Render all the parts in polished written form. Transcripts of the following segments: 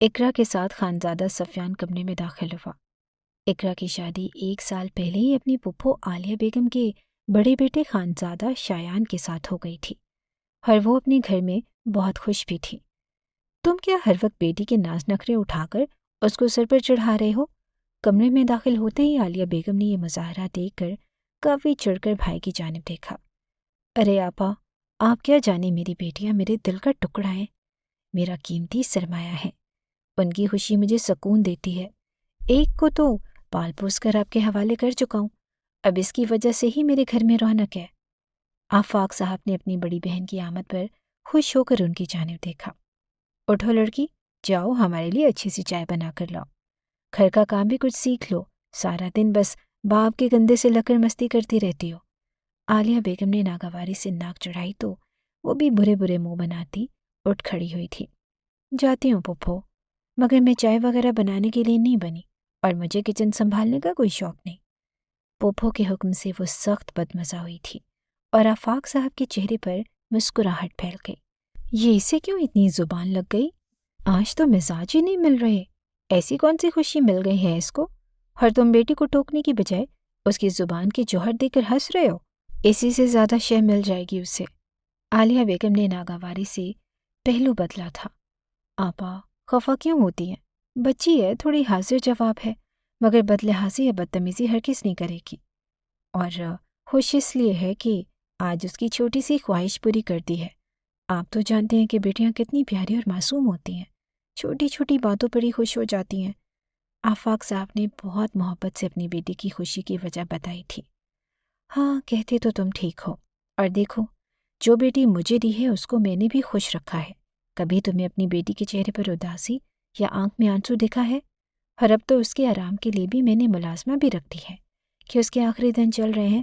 اقرا کے ساتھ خانزادہ سفیان کمرے میں داخل ہوا۔ اقرا کی شادی 1 سال پہلے ہی اپنی پھپھو عالیہ بیگم کے بڑے بیٹے خانزادہ شایان کے ساتھ ہو گئی تھی، اور وہ اپنے گھر میں بہت خوش بھی تھی۔ تم کیا ہر وقت بیٹی کے ناز نخرے اٹھا کر اس کو سر پر چڑھا رہے ہو؟ کمرے میں داخل ہوتے ہی عالیہ بیگم نے یہ مظاہرہ دیکھ کر کافی چڑھ کر بھائی کی جانب دیکھا۔ ارے آپا، آپ کیا جانے میری بیٹیاں میرے دل کا ٹکڑا ہیں، میرا قیمتی سرمایہ ہے، ان کی خوشی مجھے سکون دیتی ہے۔ ایک کو تو پال پوس کر آپ کے حوالے کر چکا ہوں، اب اس کی وجہ سے ہی میرے گھر میں رونق ہے۔ آفاق صاحب نے اپنی بڑی بہن کی آمد پر خوش ہو کر ان کی جانب دیکھا۔ اٹھو لڑکی، جاؤ ہمارے لیے اچھی سی چائے بنا کر لاؤ، گھر کا کام بھی کچھ سیکھ لو، سارا دن بس باپ کے کندھے سے لگ کر مستی کرتی رہتی ہو۔ عالیہ بیگم نے ناگواری سے ناک چڑھائی تو وہ بھی برے برے منہ بناتی اٹھ کھڑی ہوئی تھی۔ جاتی ہوں پھپھو، مگر میں چائے وغیرہ بنانے کے لیے نہیں بنی، اور مجھے کچن سنبھالنے کا کوئی شوق نہیں۔ پھپھو کے حکم سے وہ سخت بدمزہ ہوئی تھی، اور آفاق صاحب کے چہرے پر مسکراہٹ پھیل گئی۔ یہ اسے کیوں اتنی زبان لگ گئی؟ آج تو مزاج ہی نہیں مل رہے، ایسی کون سی خوشی مل گئی ہے اس کو، اور تم بیٹی کو ٹوکنے کی بجائے اس کی زبان کی جوہر دے کر ہنس رہے ہو؟ اسی سے زیادہ شے مل جائے گی اسے۔ عالیہ بیگم نے ناگواری سے پہلو بدلا تھا۔ آپا، خفا کیوں ہوتی ہیں؟ بچی ہے، تھوڑی حاضر جواب ہے، مگر بدلحاظی یا بدتمیزی ہرگز نہیں کرے گی، اور خوش اس لیے ہے کہ آج اس کی چھوٹی سی خواہش پوری کر دی ہے۔ آپ تو جانتے ہیں کہ بیٹیاں کتنی پیاری اور معصوم ہوتی ہیں، چھوٹی چھوٹی باتوں پر ہی خوش ہو جاتی ہیں۔ آفاق صاحب نے بہت محبت سے اپنی بیٹی کی خوشی کی وجہ بتائی تھی۔ ہاں، کہتے تو تم ٹھیک ہو، اور دیکھو جو بیٹی مجھے دی ہے اس کو میں نے بھی خوش رکھا ہے۔ کبھی تمہیں اپنی بیٹی کے چہرے پر اداسی یا آنکھ میں آنسو دکھا ہے؟ اور اب تو اس کے آرام کے لیے بھی میں نے ملازمہ بھی رکھ دی ہے کہ اس کے آخری دن چل رہے ہیں۔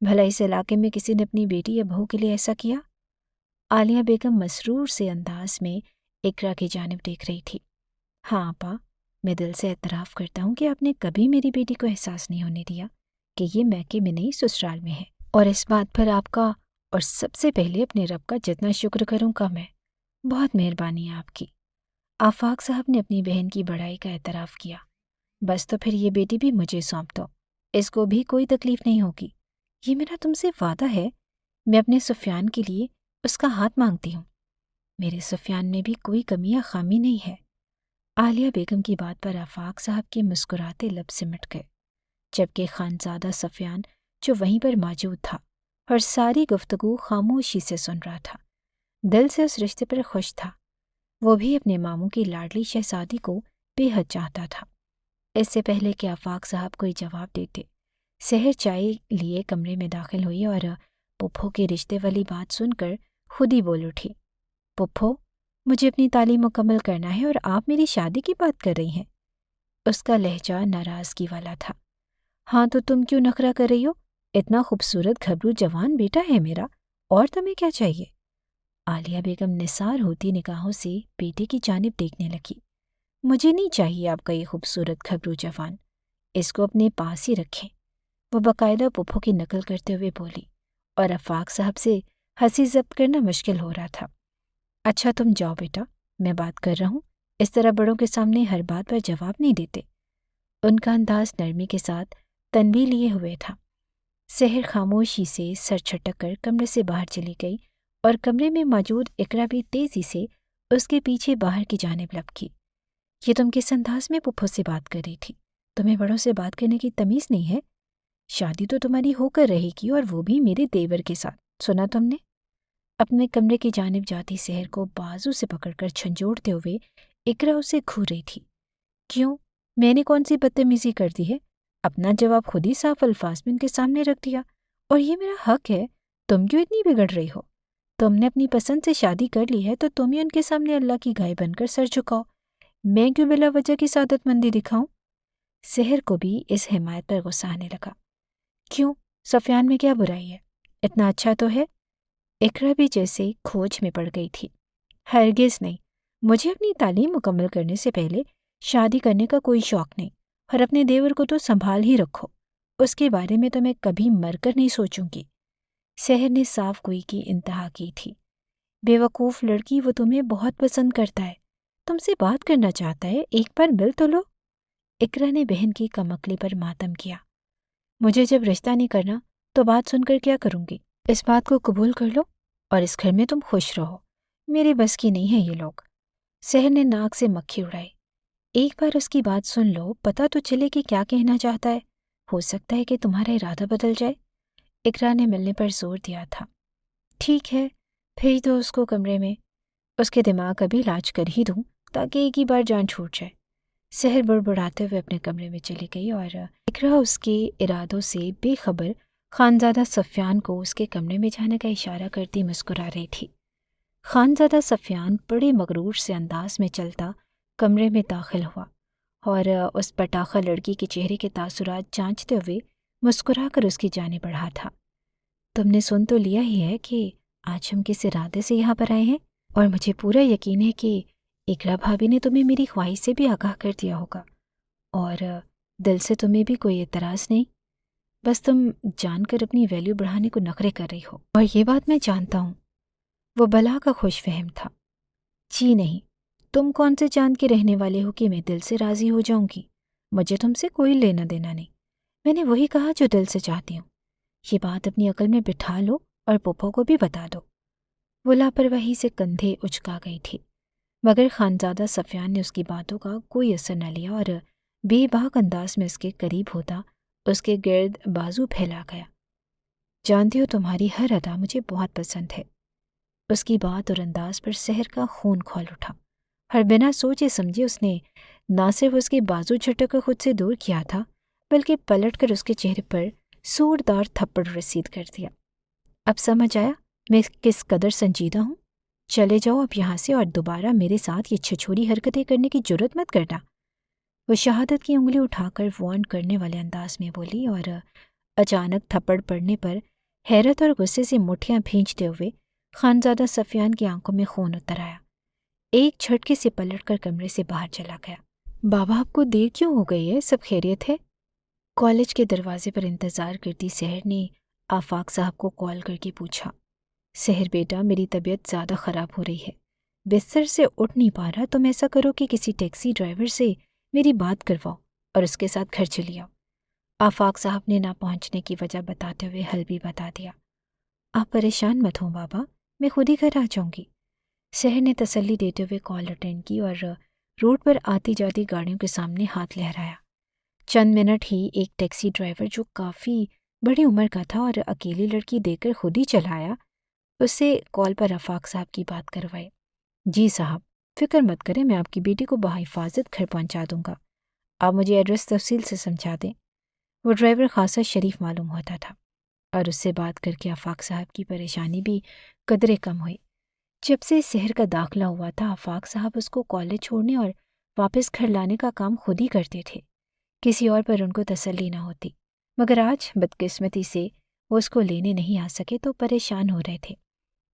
بھلا اس علاقے میں کسی نے اپنی بیٹی یا بہو کے لیے ایسا کیا؟ عالیہ بیگم مسرور سے انداز میں اقرا کی جانب دیکھ رہی تھی۔ ہاں آپا، میں دل سے اعتراف کرتا ہوں کہ آپ نے کبھی میری بیٹی کو احساس نہیں ہونے دیا کہ یہ میکے میں نہیں سسرال میں ہے، اور اس بات پر آپ کا اور سب سے پہلے اپنے رب کا جتنا شکر کروں کم ہے۔ بہت مہربانی ہے آپ کی۔ آفاق صاحب نے اپنی بہن کی بڑائی کا اعتراف کیا۔ بس تو پھر یہ بیٹی بھی مجھے سونپ دو، اس کو بھی کوئی تکلیف نہیں ہوگی۔ یہ میرا تم سے وعدہ ہے، میں اپنے سفیان کے لیے اس کا ہاتھ مانگتی ہوں۔ میرے سفیان میں بھی کوئی کمی یا خامی نہیں ہے۔ عالیہ بیگم کی بات پر آفاق صاحب کے مسکراتے لب سمٹ گئے، جبکہ خانزادہ سفیان جو وہیں پر موجود تھا اور ساری گفتگو خاموشی سے سن رہا تھا، دل سے اس رشتے پر خوش تھا۔ وہ بھی اپنے ماموں کی لاڈلی شہزادی کو بے حد چاہتا تھا۔ اس سے پہلے کہ آفاق صاحب کوئی جواب دیتے، سحر چائے لیے کمرے میں داخل ہوئی اور پھپھو کے رشتے والی بات سن کر خود ہی بول اٹھی۔ پھپھو، مجھے اپنی تعلیم مکمل کرنا ہے اور آپ میری شادی کی بات کر رہی ہیں۔ اس کا لہجہ ناراضگی والا تھا۔ ہاں تو تم کیوں نخرہ کر رہی ہو؟ اتنا خوبصورت گھبرو جوان بیٹا ہے میرا، اور تمہیں کیا چاہیے؟ عالیہ بیگم نثار ہوتی نگاہوں سے بیٹے کی جانب دیکھنے لگی۔ مجھے نہیں چاہیے آپ کا یہ خوبصورت گھبرو جوان، اس کو اپنے پاس ہی رکھیں، وہ باقاعدہ پھپھو کی نقل کرتے ہوئے بولی، اور آفاق صاحب سے ہنسی ضبط کرنا مشکل ہو رہا تھا۔ اچھا تم جاؤ بیٹا، میں بات کر رہا ہوں، اس طرح بڑوں کے سامنے ہر بات پر جواب نہیں دیتے۔ ان کا انداز نرمی کے ساتھ تنبیہ لیے ہوئے تھا۔ سحر خاموشی سے سر چھٹک کر کمرے سے باہر چلی گئی، اور کمرے میں موجود اقرا بھی تیزی سے اس کے پیچھے باہر کی جانب لپکی۔ یہ تم کس انداز میں پھپھو سے بات کر رہی تھی؟ تمہیں بڑوں سے بات کرنے کی تمیز نہیں ہے؟ شادی تو تمہاری ہو کر رہے گی، اور وہ بھی میرے دیور کے ساتھ، سنا تم نے؟ اپنے کمرے کی جانب جاتی سحر کو بازو سے پکڑ کر جھنجھوڑتے ہوئے اقرا اسے گھور رہی تھی۔ کیوں؟ میں نے کون سی بدتمیزی کر دی ہے؟ اپنا جواب خود ہی صاف الفاظ میں ان کے سامنے رکھ دیا، اور یہ میرا حق ہے، تم کیوں اتنی بگڑ رہی ہو؟ تم نے اپنی پسند سے شادی کر لی ہے تو تم ہی ان کے سامنے اللہ کی گائے بن کر سر جھکاؤ، میں کیوں بلا وجہ کی سعادت مندی دکھاؤں؟ سحر کو بھی اس حمایت پر غصہ آنے لگا۔ کیوں؟ سفیان میں کیا برائی ہے؟ اتنا اچھا تو ہے۔ اقرا بھی جیسے کھوج میں پڑ گئی تھی۔ ہرگز نہیں، مجھے اپنی تعلیم مکمل کرنے سے پہلے شادی کرنے کا کوئی شوق نہیں، اور اپنے دیور کو تو سنبھال ہی رکھو، اس کے بارے میں تو میں کبھی مر کر نہیں سوچوں گی۔ سحر نے صاف گوئی کی انتہا کی تھی۔ بے وقوف لڑکی، وہ تمہیں بہت پسند کرتا ہے، تم سے بات کرنا چاہتا ہے، ایک بار مل تو لو۔ اقرا نے بہن کی کمکلی پر ماتم کیا۔ مجھے جب رشتہ نہیں کرنا تو بات سن کر کیا کروں گی؟ اس بات کو قبول کر لو اور اس گھر میں تم خوش رہو۔ میرے بس کی نہیں ہے یہ لوگ۔ سحر نے ناک سے مکھی اڑائی۔ ایک بار اس کی بات سن لو، پتہ تو چلے کہ کیا کہنا چاہتا ہے۔ ہو سکتا ہے کہ تمہارا ارادہ بدل جائے۔ اقرا نے ملنے پر زور دیا تھا۔ ٹھیک ہے، بھیج دو اس کو کمرے میں۔ اس کے دماغ کا بھی علاج کر ہی دوں تاکہ ایک ہی بار جان چھوٹ جائے۔ سحر بڑبڑاتے ہوئے اپنے کمرے میں چلی گئی اور اقرا اس کے ارادوں سے بے خبر خانزادہ سفیان کو اس کے کمرے میں جانے کا اشارہ کرتی مسکرا رہی تھی۔ خانزادہ سفیان بڑے مغرور سے انداز میں چلتا کمرے میں داخل ہوا اور اس پٹاخہ لڑکی کے چہرے کے تاثرات جانچتے ہوئے مسکرا کر اس کی جانب بڑھا تھا۔ تم نے سن تو لیا ہی ہے کہ آج ہم کس ارادے سے یہاں پر آئے ہیں، اور مجھے پورا یقین ہے کہ اقرا بھابھی نے تمہیں میری خواہش سے بھی آگاہ کر دیا ہوگا، اور دل سے تمہیں بھی کوئی اعتراض نہیں۔ بس تم جان کر اپنی ویلیو بڑھانے کو نخرے کر رہی ہو، اور یہ بات میں جانتا ہوں۔ وہ بلا کا خوش فہم تھا۔ جی نہیں، تم کون سے چاند کے رہنے والے ہو کہ میں دل سے راضی ہو جاؤں گی؟ مجھے تم سے کوئی لینا دینا نہیں۔ میں نے وہی کہا جو دل سے چاہتی ہوں۔ یہ بات اپنی عقل میں بٹھا لو اور پپھو کو بھی بتا دو۔ وہ لاپرواہی سے کندھے اچکا گئی تھی، مگر خانزادہ سفیان نے اس کی باتوں کا کوئی اثر نہ لیا اور بے باک انداز میں اس کے قریب ہوتا اس کے گرد بازو پھیلا گیا۔ جانتی ہو تمہاری ہر ادا مجھے بہت پسند ہے۔ اس کی بات اور انداز پر سحر کا خون کھول اٹھا، ہر بنا سوچے سمجھے اس نے نہ صرف اس کے بازو جھٹک کر خود سے دور کیا تھا، بلکہ پلٹ کر اس کے چہرے پر سوردار تھپڑ رسید کر دیا۔ اب سمجھ آیا میں کس قدر سنجیدہ ہوں؟ چلے جاؤ اب یہاں سے، اور دوبارہ میرے ساتھ یہ چھچھوری حرکتیں کرنے کی جرت مت کرنا۔ وہ شہادت کی انگلی اٹھا کر وارن کرنے والے انداز میں بولی، اور اچانک تھپڑ پڑنے پر حیرت اور غصے سے مٹھیاں بھینچتے ہوئے خانزادہ سفیان کی آنکھوں میں خون اتر آیا۔ ایک جھٹکے سے پلٹ کر کمرے سے باہر چلا گیا۔ بابا آپ کو دیر کیوں ہو گئی ہے؟ سب خیریت ہے؟ کالج کے دروازے پر انتظار کرتی سحر نے آفاق صاحب کو کال کر کے پوچھا۔ سحر بیٹا، میری طبیعت زیادہ خراب ہو رہی ہے، بستر سے اٹھ نہیں پا رہا۔ تم ایسا کرو کہ کسی ٹیکسی ڈرائیور سے میری بات کرواؤ اور اس کے ساتھ گھر چلی آؤ۔ آفاق صاحب نے نہ پہنچنے کی وجہ بتاتے ہوئے حل بھی بتا دیا۔ آپ پریشان مت ہوں بابا، میں خود ہی گھر آ جاؤں گی۔ سحر نے تسلی دیتے ہوئے کال اٹینڈ کی اور روڈ پر آتی جاتی گاڑیوں کے سامنے ہاتھ لہرایا۔ چند منٹ ہی ایک ٹیکسی ڈرائیور جو کافی بڑی عمر کا تھا اور اکیلی لڑکی دے کر خود ہی چلایا، اس سے کال پر آفاق صاحب کی بات کروائی۔ جی صاحب، فکر مت کریں، میں آپ کی بیٹی کو بحفاظت گھر پہنچا دوں گا۔ آپ مجھے ایڈریس تفصیل سے سمجھا دیں۔ وہ ڈرائیور خاصا شریف معلوم ہوتا تھا، اور اس سے بات کر کے آفاق صاحب کی پریشانی بھی قدرے کم ہوئی۔ جب سے سحر کا داخلہ ہوا تھا، آفاق صاحب اس کو کالج چھوڑنے اور واپس گھر لانے کا کام خود ہی کرتے تھے، کسی اور پر ان کو تسلی نہ ہوتی۔ مگر آج بدقسمتی سے وہ اس کو لینے نہیں آ سکے تو پریشان ہو رہے تھے۔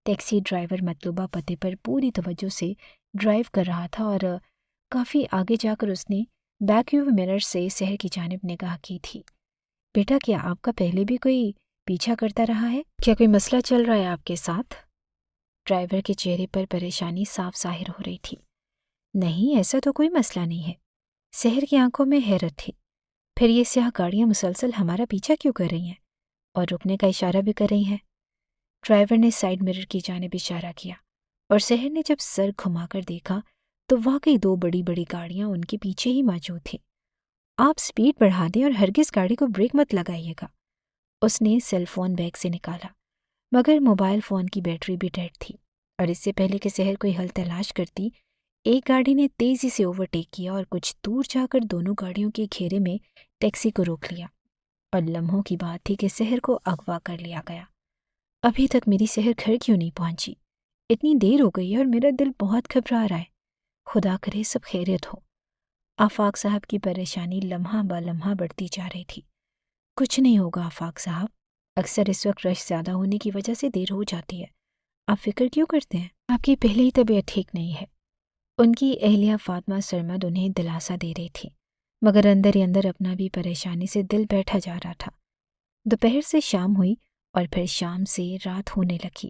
ٹیکسی ڈرائیور مطلوبہ پتے پر پوری توجہ سے ڈرائیو کر رہا تھا اور کافی آگے جا کر اس نے بیک ویو مرر سے سحر کی جانب نگاہ کی تھی۔ بیٹا، کیا آپ کا پہلے بھی کوئی پیچھا کرتا رہا ہے؟ کیا کوئی مسئلہ چل رہا ہے آپ کے ساتھ؟ ڈرائیور کے چہرے پر پریشانی صاف ظاہر ہو رہی تھی۔ نہیں، ایسا تو کوئی مسئلہ نہیں ہے۔ سحر کی آنکھوں میں حیرت تھی۔ پھر یہ سیاہ گاڑیاں مسلسل ہمارا پیچھا کیوں کر رہی ہیں اور رکنے کا اشارہ بھی کر رہی ہیں؟ ڈرائیور نے سائیڈ مرر کی جانب اشارہ کیا، اور سحر نے جب سر گھما کر دیکھا تو واقعی دو بڑی بڑی گاڑیاں ان کے پیچھے ہی موجود تھیں۔ آپ سپیڈ بڑھا دیں اور ہرگز گاڑی کو بریک مت لگائیے گا۔ اس نے سیل فون بیگ سے نکالا، مگر موبائل فون کی بیٹری بھی ڈیڈ تھی، اور اس سے پہلے کہ سحر کوئی حل تلاش کرتی، ایک گاڑی نے تیزی سے اوورٹیک کیا اور کچھ دور جا کر دونوں گاڑیوں کے گھیرے میں ٹیکسی کو روک لیا۔ اور لمحوں کی بات تھی کہ سحر کو اغوا کر لیا گیا۔ ابھی تک میری سحر گھر کیوں نہیں پہنچی؟ اتنی دیر ہو گئی ہے اور میرا دل بہت گھبرا رہا ہے۔ خدا کرے سب خیریت ہو۔ آفاق صاحب کی پریشانی لمحہ با لمحہ بڑھتی جا رہی تھی۔ کچھ نہیں ہوگا آفاق صاحب، اکثر اس وقت رش زیادہ ہونے کی وجہ سے دیر ہو جاتی ہے۔ آپ فکر کیوں کرتے ہیں؟ آپ کی پہلے ہی طبیعت ٹھیک نہیں ہے۔ ان کی اہلیہ فاطمہ سرمد انہیں دلاسا دے رہی تھی، مگر اندر ہی اندر اپنا بھی پریشانی سے دل بیٹھا جا رہا تھا۔ دوپہر سے شام ہوئی اور پھر شام سے رات ہونے لگی،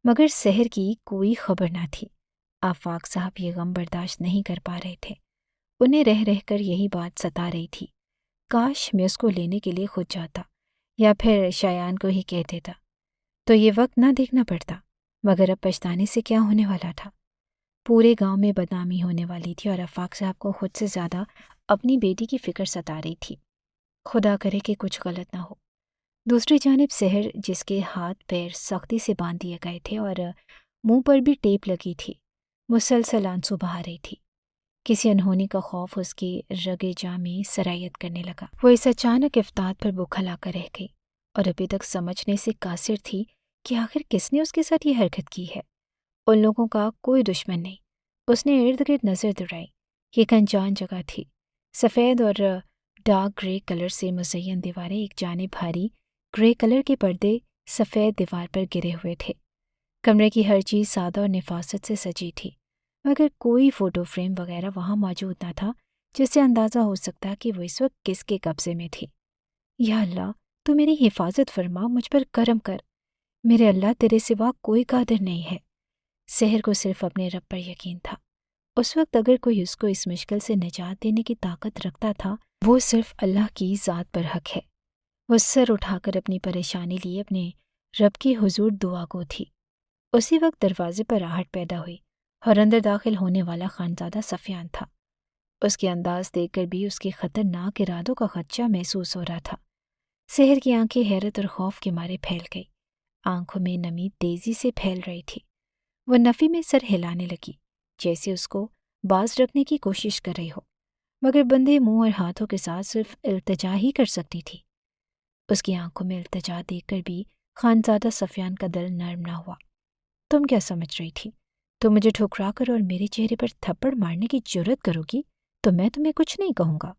مگر سحر کی کوئی خبر نہ تھی۔ آفاق صاحب یہ غم برداشت نہیں کر پا رہے تھے۔ انہیں رہ رہ کر یہی بات ستا رہی تھی، کاش میں اس کو لینے کے لیے خود جاتا یا پھر شایان کو ہی کہہ دیتا تو یہ وقت نہ دیکھنا پڑتا، مگر اب پچھتانے سے کیا ہونے والا تھا؟ پورے گاؤں میں بدنامی ہونے والی تھی اور آفاق صاحب کو خود سے زیادہ اپنی بیٹی کی فکر ستا رہی تھی۔ خدا کرے کہ کچھ غلط نہ ہو۔ دوسری جانب سحر، جس کے ہاتھ پیر سختی سے باندھ دیے گئے تھے اور منہ پر بھی ٹیپ لگی تھی، مسلسل آنسو بہا رہی تھی۔ کسی انہونی کا خوف اس کی رگے جاں میں سرایت کرنے لگا۔ وہ اس اچانک افتاد پر بوکھل آ کر رہ گئی اور ابھی تک سمجھنے سے قاصر تھی کہ آخر کس نے اس کے ساتھ یہ حرکت کی ہے۔ ان لوگوں کا کوئی دشمن نہیں۔ اس نے ارد گرد نظر دوڑائی۔ یہ ایک انجان جگہ تھی۔ سفید اور ڈارک گرے کلر سے مزین دیواریں، ایک جانب بھاری گرے کلر کے پردے سفید دیوار پر گرے ہوئے تھے۔ کمرے کی ہر چیز سادہ اور نفاست سے سجی تھی، مگر کوئی فوٹو فریم وغیرہ وہاں موجود نہ تھا جس سے اندازہ ہو سکتا کہ وہ اس وقت کس کے قبضے میں تھی۔ یا اللہ، تو میری حفاظت فرما، مجھ پر کرم کر۔ میرے اللہ، تیرے سوا کوئی قادر نہیں ہے۔ سحر کو صرف اپنے رب پر یقین تھا۔ اس وقت اگر کوئی اس کو اس مشکل سے نجات دینے کی طاقت رکھتا تھا، وہ صرف اللہ کی ذات پر حق ہے۔ وہ سر اٹھا کر اپنی پریشانی لیے اپنے رب کی حضور دعا گو تھی۔ اسی وقت دروازے پر آہٹ پیدا ہوئی اور اندر داخل ہونے والا خانزادہ سفیان تھا۔ اس کے انداز دیکھ کر بھی اس کے خطرناک ارادوں کا خدشہ محسوس ہو رہا تھا۔ سحر کی آنکھیں حیرت اور خوف کے مارے پھیل گئی۔ آنکھوں میں نمی تیزی سے پھیل رہی تھی۔ وہ نفی میں سر ہلانے لگی، جیسے اس کو باز رکھنے کی کوشش کر رہی ہو، مگر بندے منہ اور ہاتھوں کے ساتھ صرف التجا ہی کر سکتی تھی۔ اس کی آنکھوں میں التجا دیکھ کر بھی خانزادہ سفیان کا دل نرم نہ ہوا۔ تم کیا سمجھ رہی تھی؟ تم مجھے ٹھکرا کر اور میرے چہرے پر تھپڑ مارنے کی جرت کرو گی تو میں تمہیں کچھ نہیں کہوں گا۔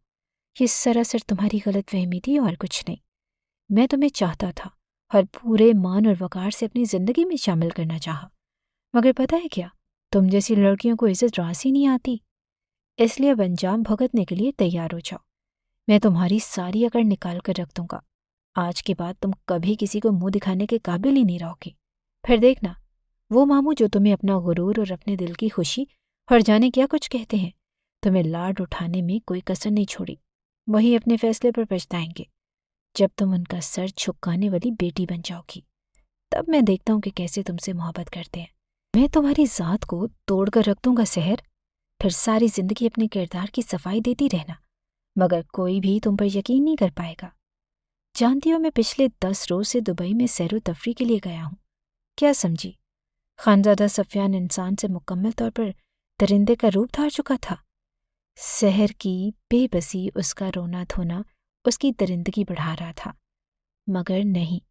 یہ سراسر تمہاری غلط فہمی تھی اور کچھ نہیں۔ میں تمہیں چاہتا تھا اور پورے مان اور وقار سے اپنی زندگی میں شامل کرنا چاہا، مگر پتہ ہے کیا، تم جیسی لڑکیوں کو عزت راس ہی نہیں آتی۔ اس لیے اب انجام بھگتنے کے لیے تیار ہو جاؤ۔ میں تمہاری ساری اکڑ نکال کر رکھ دوں گا۔ آج کے بعد تم کبھی کسی کو منہ دکھانے کے قابل ہی نہیں رہو گی۔ پھر دیکھنا، وہ ماموں جو تمہیں اپنا غرور اور اپنے دل کی خوشی اور جانے کیا کچھ کہتے ہیں، تمہیں لاڈ اٹھانے میں کوئی کسر نہیں چھوڑی۔ وہی اپنے فیصلے پر پچھتائیں گے جب تم ان کا سر جھکانے والی بیٹی بن جاؤ گی۔ تب میں دیکھتا ہوں کہ کیسے تم سے محبت کرتے ہیں۔ میں تمہاری ذات کو توڑ کر رکھ دوں گا سحر۔ پھر ساری زندگی اپنے کردار کی صفائی دیتی رہنا، مگر کوئی بھی تم پر یقین نہیں کر پائے گا۔ جانتی ہو، میں پچھلے 10 روز سے دبئی میں سیر و تفریح کے لیے گیا ہوں۔ کیا سمجھی؟ خانزادہ سفیان انسان سے مکمل طور پر درندے کا روپ دھار چکا تھا۔ سحر کی بے بسی، اس کا رونا دھونا اس کی درندگی بڑھا رہا تھا۔ مگر نہیں،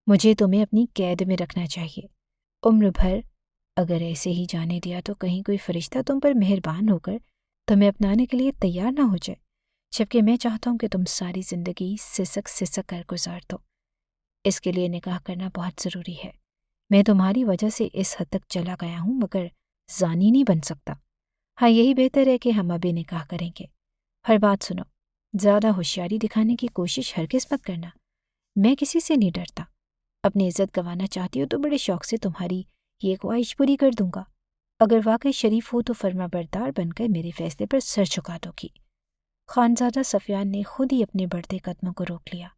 مجھے تمہیں اپنی قید میں رکھنا چاہیے عمر بھر۔ اگر ایسے ہی جانے دیا تو کہیں کوئی فرشتہ تم پر مہربان ہو کر تمہیں اپنانے کے لیے تیار نہ ہو جائے، جبکہ میں چاہتا ہوں کہ تم ساری زندگی سسک سسک کر گزار دو۔ اس کے لیے نکاح کرنا بہت ضروری ہے۔ میں تمہاری وجہ سے اس حد تک چلا گیا ہوں، مگر زانی نہیں بن سکتا۔ ہاں، یہی بہتر ہے کہ ہم ابھی نکاح کریں گے۔ ہر بات سنو، زیادہ ہوشیاری دکھانے کی کوشش ہرگز مت کرنا۔ میں کسی سے نہیں ڈرتا۔ اپنی عزت گنوانا چاہتی ہو تو بڑے شوق سے تمہاری یہ خواہش پوری کر دوں گا۔ اگر واقعی شریف ہو تو فرما بردار بن کر میرے فیصلے پر سر جھکا دو گی۔ خانزادہ سفیان نے خود ہی اپنے بڑھتے قدموں کو روک لیا۔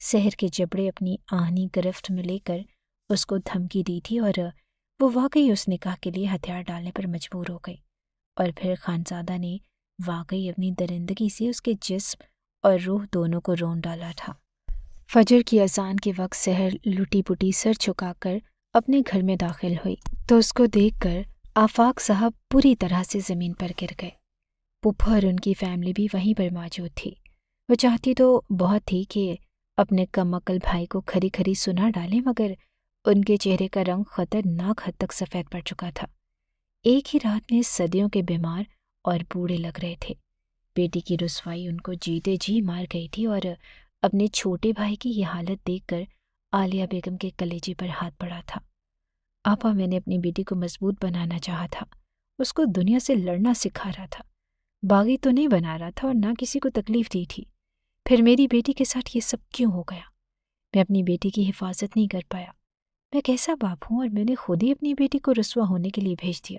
سحر کے جبڑے اپنی آہنی گرفت میں لے کر اس کو دھمکی دی تھی اور وہ واقعی اس نکاح کے لیے ہتھیار ڈالنے پر مجبور ہو گئی، اور پھر خانزادہ نے واقعی اپنی درندگی سے اس کے جسم اور روح دونوں کو رون ڈالا تھا۔ فجر کی اذان کے وقت سحر لٹی پٹی سر جھکا کر اپنے گھر میں داخل ہوئی تو اس کو دیکھ کر آفاق صاحب پوری طرح سے زمین پر گر گئے۔ پھپھو اور ان کی فیملی بھی وہیں پر موجود تھی۔ وہ چاہتی تو بہت تھی کہ اپنے کم عقل بھائی کو کھری کھری سنا ڈالیں، مگر ان کے چہرے کا رنگ خطرناک حد تک سفید پڑ چکا تھا۔ ایک ہی رات میں صدیوں کے بیمار اور بوڑھے لگ رہے تھے۔ بیٹی کی رسوائی ان کو جیتے جی مار گئی تھی، اور اپنے چھوٹے بھائی کی یہ حالت دیکھ کر عالیہ بیگم کے کلیجے پر ہاتھ پڑا تھا۔ آپا، میں نے اپنی بیٹی کو مضبوط بنانا چاہا تھا، اس کو دنیا سے لڑنا سکھا رہا تھا، باغی تو نہیں بنا رہا تھا اور نہ کسی کو تکلیف دی تھی۔ پھر میری بیٹی کے ساتھ یہ سب کیوں ہو گیا؟ میں اپنی بیٹی کی حفاظت نہیں کر پایا۔ میں کیسا باپ ہوں، اور میں نے خود ہی اپنی بیٹی کو رسوا ہونے کے لیے بھیج دیا۔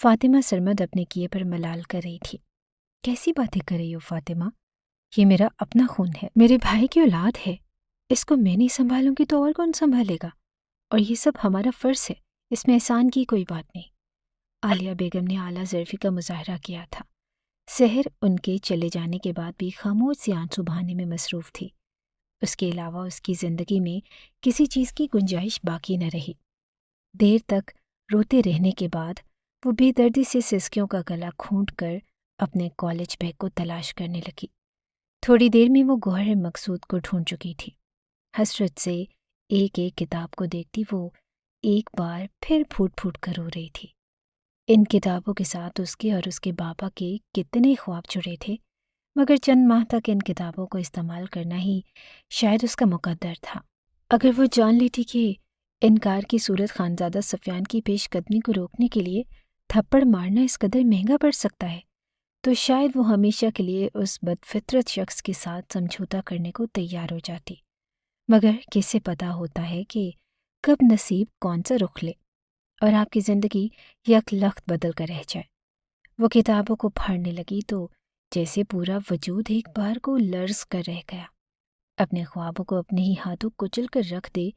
فاطمہ سرمد اپنے کیے پر ملال کر رہی تھی۔ کیسی باتیں کر رہی ہو فاطمہ؟ یہ میرا اپنا خون ہے، میرے بھائی کی اولاد ہے، اس کو میں نہیں سنبھالوں گی تو اور کون سنبھالے گا؟ اور یہ سب ہمارا فرض ہے، اس میں احسان کی کوئی بات نہیں۔ عالیہ بیگم نے اعلیٰ ظرفی کا مظاہرہ کیا تھا۔ سحر ان کے چلے جانے کے بعد بھی خاموش سی آنسو بہانے میں مصروف تھی۔ اس کے علاوہ اس کی زندگی میں کسی چیز کی گنجائش باقی نہ رہی۔ دیر تک روتے رہنے کے بعد وہ بے دردی سے سسکیوں کا گلا کھونٹ کر اپنے کالج بیگ کو تلاش کرنے لگی۔ تھوڑی دیر میں وہ گوہر مقصود کو ڈھونڈ چکی تھی۔ حسرت سے ایک ایک کتاب کو دیکھتی وہ ایک بار پھر پھوٹ پھوٹ کر رو رہی تھی۔ ان کتابوں کے ساتھ اس کے اور اس کے بابا کے کتنے خواب جڑے تھے، مگر چند ماہ تک ان کتابوں کو استعمال کرنا ہی شاید اس کا مقدر تھا۔ اگر وہ جان لیتی کہ انکار کی صورت خانزادہ سفیان کی پیش قدمی کو روکنے کے لیے تھپڑ مارنا اس قدر مہنگا پڑ سکتا ہے، تو شاید وہ ہمیشہ کے لیے اس بد فطرت شخص کے ساتھ سمجھوتا کرنے کو تیار ہو جاتی۔ مگر کسے پتا ہوتا ہے کہ کب نصیب کون سا رخ لے اور آپ کی زندگی یک لخت بدل کر رہ جائے۔ وہ کتابوں کو پھاڑنے لگی تو جیسے پورا وجود ایک بار کو لرز کر رہ گیا۔ اپنے خوابوں کو اپنے ہی ہاتھوں کچل کر رکھ دے،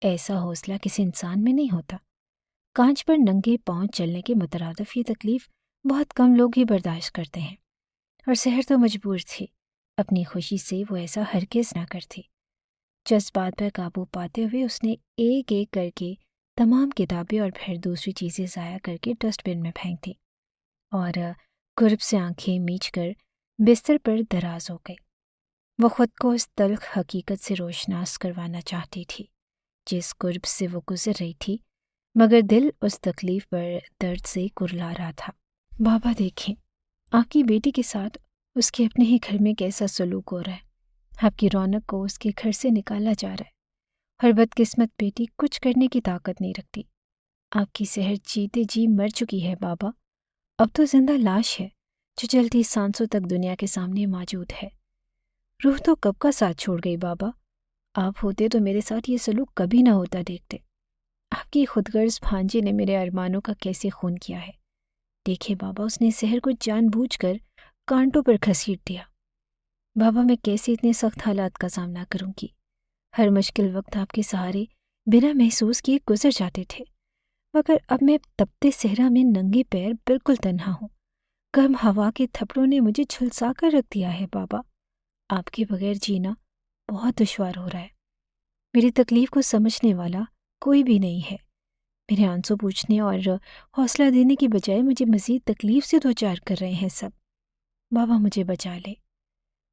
ایسا حوصلہ کسی انسان میں نہیں ہوتا۔ کانچ پر ننگے پاؤں چلنے کے مترادف یہ تکلیف بہت کم لوگ ہی برداشت کرتے ہیں، اور سحر تو مجبور تھی، اپنی خوشی سے وہ ایسا ہرگز نہ کرتی۔ جذبات پر قابو پاتے ہوئے اس نے ایک ایک کر کے تمام کتابیں اور پھر دوسری چیزیں ضائع کر کے ڈسٹ بن میں پھینک دی، اور قرب سے آنکھیں میچ کر بستر پر دراز ہو گئی۔ وہ خود کو اس تلخ حقیقت سے روشناس کروانا چاہتی تھی جس قرب سے وہ گزر رہی تھی، مگر دل اس تکلیف پر درد سے کرلا رہا تھا۔ بابا دیکھیں، آپ کی بیٹی کے ساتھ اس کے اپنے ہی گھر میں کیسا سلوک ہو رہا ہے۔ آپ کی رونق کو اس کے گھر سے نکالا جا رہا ہے، اور بدقسمت بیٹی کچھ کرنے کی طاقت نہیں رکھتی۔ آپ کی سحر جیتے جی مر چکی ہے بابا، اب تو زندہ لاش ہے جو جلدی سانسوں تک دنیا کے سامنے موجود ہے۔ روح تو کب کا ساتھ چھوڑ گئی بابا، آپ ہوتے تو میرے ساتھ یہ سلوک کبھی نہ ہوتا دیکھتے۔ آپ کی خود غرض بھانجے نے میرے ارمانوں کا کیسے خون کیا ہے۔ دیکھے بابا، اس نے سحر کو جان بوجھ کر کانٹوں پر گھسیٹ دیا۔ بابا، میں کیسے اتنے سخت حالات کا سامنا کروں گی؟ ہر مشکل وقت آپ کے سہارے بنا محسوس کیے گزر جاتے تھے، مگر اب میں تپتے صحرا میں ننگے پیر بالکل تنہا ہوں۔ گرم ہوا کے تھپڑوں نے مجھے جھلسا کر رکھ دیا ہے بابا۔ آپ کے بغیر جینا بہت دشوار ہو رہا ہے۔ میری تکلیف کو سمجھنے والا کوئی بھی نہیں ہے۔ میرے آنسو پوچھنے اور حوصلہ دینے کی بجائے مجھے مزید تکلیف سے دوچار کر رہے ہیں سب۔ بابا، مجھے بچا لے۔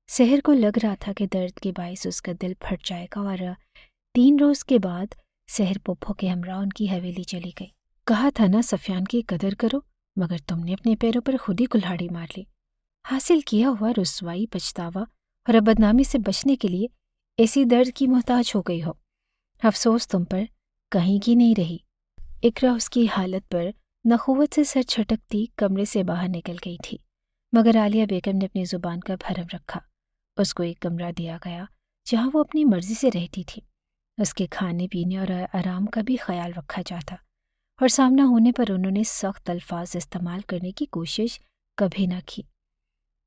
سحر کو لگ رہا تھا کہ درد کے باعث اس کا دل پھٹ جائے گا، اور 3 روز کے بعد سحر پپھو کے ہمراہ ان کی حویلی چلی گئی۔ کہا تھا نا سفیان کی قدر کرو، مگر تم نے اپنے پیروں پر خود ہی کلہاڑی مار لی۔ حاصل کیا ہوا رسوائی، پچھتاوا اور اب بدنامی سے بچنے کے لیے ایسی درد کی محتاج ہو گئی ہو۔ افسوس تم پر کہیں کی نہیں رہی۔ اقرا اس کی حالت پر نخوت سے سر چھٹکتی کمرے سے باہر نکل گئی تھی، مگر عالیہ بیگم نے اپنی زبان کا بھرم رکھا۔ اس کو ایک کمرہ دیا گیا جہاں وہ اپنی مرضی سے رہتی تھی۔ اس کے کھانے پینے اور آرام کا بھی خیال رکھا جاتا، اور سامنا ہونے پر انہوں نے سخت الفاظ استعمال کرنے کی کوشش کبھی نہ کی۔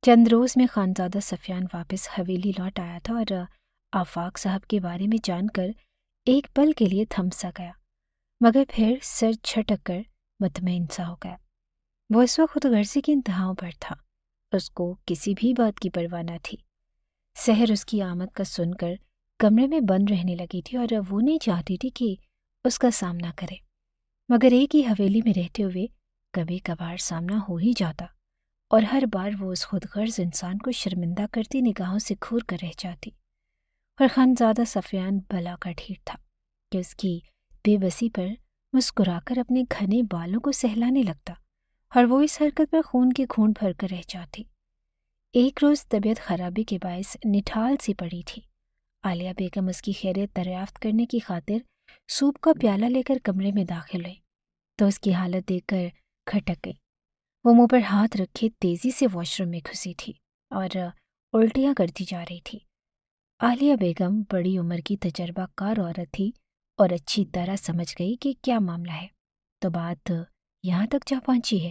چند روز میں خانزادہ سفیان واپس حویلی لوٹ آیا تھا، اور آفاق صاحب کے بارے میں جان کر ایک پل کے لیے تھم سا گیا، مگر پھر سر چھٹک کر مطمئن سا ہو گیا۔ وہ اس وقت خود غرضی کی انتہاؤں پر تھا، اس کو کسی بھی بات کی پرواہ نہ تھی۔ سحر اس کی آمد کا سن کر کمرے میں بند رہنے لگی تھی، اور وہ نہیں چاہتی تھی کہ اس کا سامنا کرے، مگر ایک ہی حویلی میں رہتے ہوئے کبھی کبھار سامنا ہو ہی جاتا، اور ہر بار وہ اس خود غرض انسان کو شرمندہ کرتی نگاہوں سے گھور کر رہ جاتی۔ اور خانزادہ سفیان بلا کا ڈھیر تھا کہ اس کی بے بسی پر مسکرا کر اپنے گھنے بالوں کو سہلانے لگتا، اور وہ اس حرکت پر خون کی گھونٹ بھر کر رہ جاتی۔ ایک روز طبیعت خرابی کے باعث نٹھال سی پڑی تھی۔ عالیہ بیگم اس کی خیریت دریافت کرنے کی خاطر سوپ کا پیالہ لے کر کمرے میں داخل ہوئی تو اس کی حالت دیکھ کر کھٹک گئی۔ وہ منہ پر ہاتھ رکھے تیزی سے واش روم میں گھسی تھی اور الٹیاں کرتی جا رہی تھی۔ عالیہ بیگم بڑی عمر کی تجربہ کار عورت تھی اور اچھی طرح سمجھ گئی کہ کیا معاملہ ہے، تو بات یہاں تک جا پہنچی ہے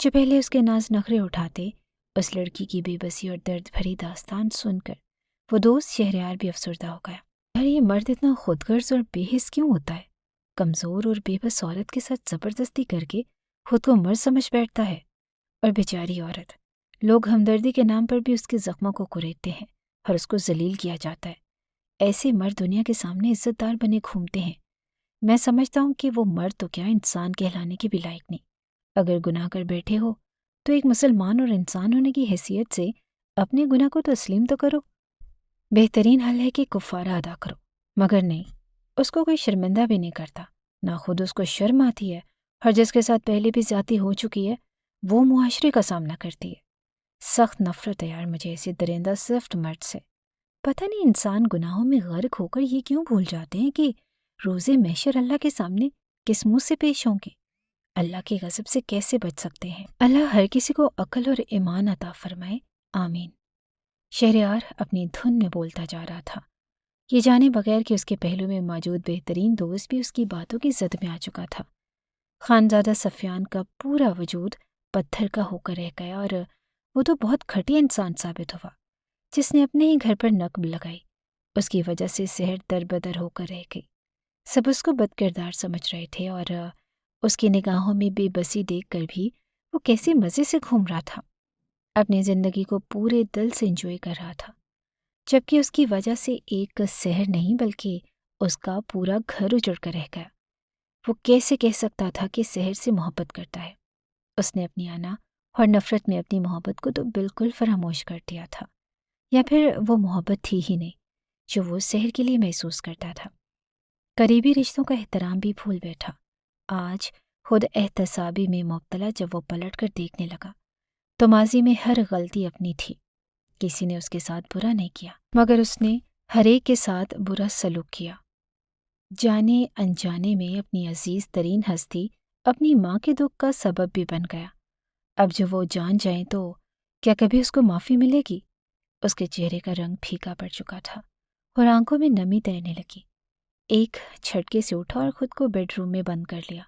جو پہلے اس کے ناز نخرے اٹھاتے، اس لڑکی کی بے بسی اور درد بھری داستان سن کر وہ دوست شہریار بھی افسردہ ہو گیا۔ یار یہ مرد اتنا خود غرض اور بے حس کیوں ہوتا ہے؟ کمزور اور بے بس عورت کے ساتھ زبردستی کر کے خود کو مرد سمجھ بیٹھتا ہے، اور بیچاری عورت، لوگ ہمدردی کے نام پر بھی اس کے زخموں کو کریدتے ہیں اور اس کو ذلیل کیا جاتا ہے۔ ایسے مرد دنیا کے سامنے عزت دار بنے گھومتے ہیں۔ میں سمجھتا ہوں کہ وہ مرد تو کیا انسان کہلانے کے بھی لائق نہیں۔ اگر گناہ کر بیٹھے ہو تو ایک مسلمان اور انسان ہونے کی حیثیت سے اپنے گناہ کو تسلیم تو کرو۔ بہترین حل ہے کہ کفارہ ادا کرو، مگر نہیں، اس کو کوئی شرمندہ بھی نہیں کرتا، نہ خود اس کو شرم آتی ہے، اور جس کے ساتھ پہلے بھی زیادتی ہو چکی ہے وہ معاشرے کا سامنا کرتی ہے۔ سخت نفرت ہے یار مجھے ایسے درندہ سفٹ مرد سے۔ پتہ نہیں انسان گناہوں میں غرق ہو کر یہ کیوں بھول جاتے ہیں کہ روزے محشر اللہ کے سامنے کس منہ سے پیش ہوں گے، اللہ کے غضب سے کیسے بچ سکتے ہیں۔ اللہ ہر کسی کو عقل اور ایمان عطا فرمائے، آمین۔ شہریار اپنی دھن میں بولتا جا رہا تھا، یہ جانے بغیر کہ اس کے پہلو میں موجود بہترین دوست بھی اس کی باتوں کی زد میں آ چکا تھا۔ خانزادہ سفیان کا پورا وجود پتھر کا ہو کر رہ گیا، اور وہ تو بہت گھٹیا انسان ثابت ہوا جس نے اپنے ہی گھر پر نقب لگائی۔ اس کی وجہ سے سحر در بدر ہو کر رہ گئی۔ سب اس کو بد کردار سمجھ رہے تھے، اور اس کی نگاہوں میں بے بسی دیکھ کر بھی وہ کیسے مزے سے گھوم رہا تھا، اپنی زندگی کو پورے دل سے انجوائے کر رہا تھا، جبکہ اس کی وجہ سے ایک سحر نہیں بلکہ اس کا پورا گھر اجڑ کر رہ گیا۔ وہ کیسے کہہ سکتا تھا کہ سحر سے محبت کرتا ہے؟ اس نے اپنی انا اور نفرت میں اپنی محبت کو تو بالکل فراموش کر دیا تھا، یا پھر وہ محبت تھی ہی نہیں جو وہ سحر کے لیے محسوس کرتا تھا۔ قریبی رشتوں کا احترام بھی بھول بیٹھا۔ آج خود احتسابی میں مبتلا جب وہ پلٹ کر دیکھنے لگا تو ماضی میں ہر غلطی اپنی تھی۔ کسی نے اس کے ساتھ برا نہیں کیا، مگر اس نے ہر ایک کے ساتھ برا سلوک کیا۔ جانے انجانے میں اپنی عزیز ترین ہستی اپنی ماں کے دکھ کا سبب بھی بن گیا۔ اب جو وہ جان جائیں تو کیا کبھی اس کو معافی ملے گی؟ اس کے چہرے کا رنگ پھیکا پڑ چکا تھا اور آنکھوں میں نمی تیرنے لگی۔ ایک جھٹکے سے اٹھا اور خود کو بیڈ روم میں بند کر لیا۔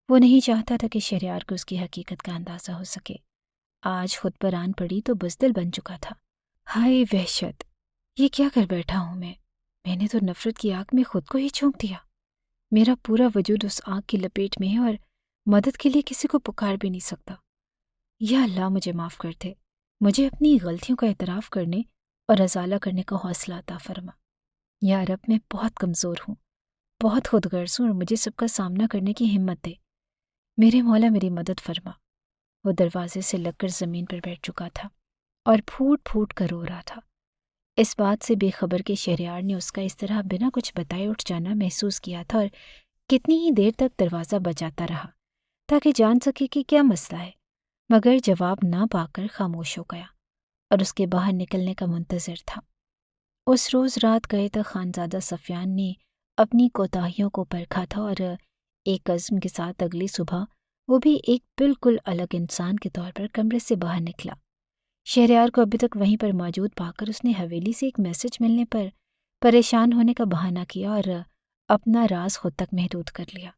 وہ نہیں چاہتا تھا کہ شہریار کو اس کی حقیقت کا اندازہ ہو سکے۔ آج خود پر آن پڑی تو بزدل بن چکا تھا۔ ہائے وحشت، یہ کیا کر بیٹھا ہوں میں نے تو نفرت کی آگ میں خود کو ہی جھونک دیا۔ میرا پورا وجود اس آگ کی لپیٹ میں ہے اور مدد کے لیے کسی کو پکار بھی نہیں سکتا۔ یا اللہ مجھے معاف کر دے، مجھے اپنی غلطیوں کا اعتراف کرنے اور ازالہ کرنے کا حوصلہ عطا فرما۔ یا رب میں بہت کمزور ہوں، بہت خود غرض ہوں، اور مجھے سب کا سامنا کرنے کی ہمت دے۔ میرے مولا میری مدد فرما۔ وہ دروازے سے لگ کر زمین پر بیٹھ چکا تھا اور پھوٹ پھوٹ کر رو رہا تھا۔ اس بات سے بے خبر کہ شہریار نے اس کا اس طرح بنا کچھ بتائے اٹھ جانا محسوس کیا تھا، اور کتنی ہی دیر تک دروازہ بجاتا رہا تاکہ جان سکے کہ کیا مسئلہ ہے، مگر جواب نہ پا کر خاموش ہو گیا اور اس کے باہر نکلنے کا منتظر تھا۔ اس روز رات گئے تک خانزادہ سفیان نے اپنی کوتاہیوں کو پرکھا تھا، اور ایک عزم کے ساتھ اگلی صبح وہ بھی ایک بالکل الگ انسان کے طور پر کمرے سے باہر نکلا۔ شہریار کو ابھی تک وہیں پر موجود پا کر اس نے حویلی سے ایک میسج ملنے پر پریشان ہونے کا بہانہ کیا اور اپنا راز خود تک محدود کر لیا۔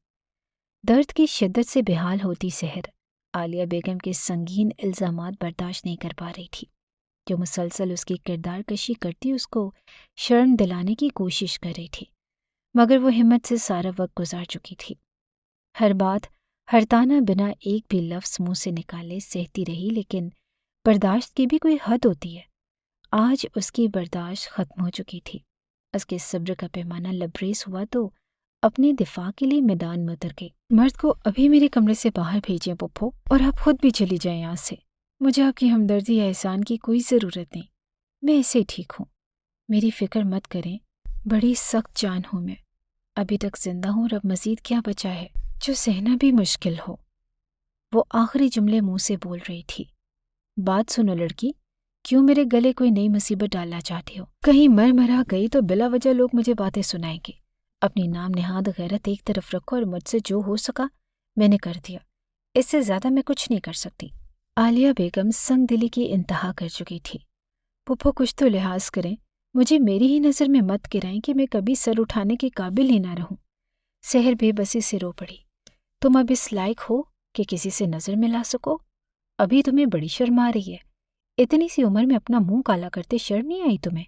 درد کی شدت سے بحال ہوتی سحر عالیہ بیگم کے سنگین الزامات برداشت نہیں کر پا رہی تھی، جو مسلسل اس کی کردار کشی کرتی اس کو شرم دلانے کی کوشش کر رہی تھی، مگر وہ ہمت سے سارا وقت گزار چکی تھی۔ ہر بات ہر طعنہ بنا ایک بھی لفظ منہ سے نکالے سہتی رہی، لیکن برداشت کی بھی کوئی حد ہوتی ہے۔ آج اس کی برداشت ختم ہو چکی تھی۔ اس کے صبر کا پیمانہ لبریز ہوا تو اپنے دفاع کے لیے میدان میں اتر گئی۔ مرد کو ابھی میرے کمرے سے باہر بھیجیں پپھو، اور آپ خود بھی چلی جائیں یہاں سے۔ مجھے آپ کی ہمدردی یا احسان کی کوئی ضرورت نہیں، میں ایسے ٹھیک ہوں۔ میری فکر مت کریں، بڑی سخت جان ہوں میں، ابھی تک زندہ ہوں، اور اب مزید کیا بچا ہے جو سہنا بھی مشکل ہو۔ وہ آخری جملے منہ سے بول رہی تھی۔ بات سنو لڑکی، کیوں میرے گلے کوئی نئی مصیبت ڈالنا چاہتی ہو؟ کہیں مر مرا گئی تو بلا وجہ لوگ مجھے باتیں سنائیں گے۔ اپنی نام نہاد غیرت ایک طرف رکھو، اور مجھ سے جو ہو سکا میں نے کر دیا، اس سے زیادہ میں کچھ نہیں کر سکتی۔ عالیہ بیگم سنگ دلی کی انتہا کر چکی تھی۔ پپھو کچھ تو لحاظ کریں، مجھے میری ہی نظر میں مت گرائیں کہ میں کبھی سر اٹھانے کے قابل ہی نہ رہوں۔ سحر بے بسی سے رو پڑی۔ تم اب اس لائق ہو کہ کسی سے نظر ملا سکو؟ ابھی تمہیں بڑی شرم آ رہی ہے؟ اتنی سی عمر میں اپنا منہ کالا کرتے شرم نہیں آئی تمہیں؟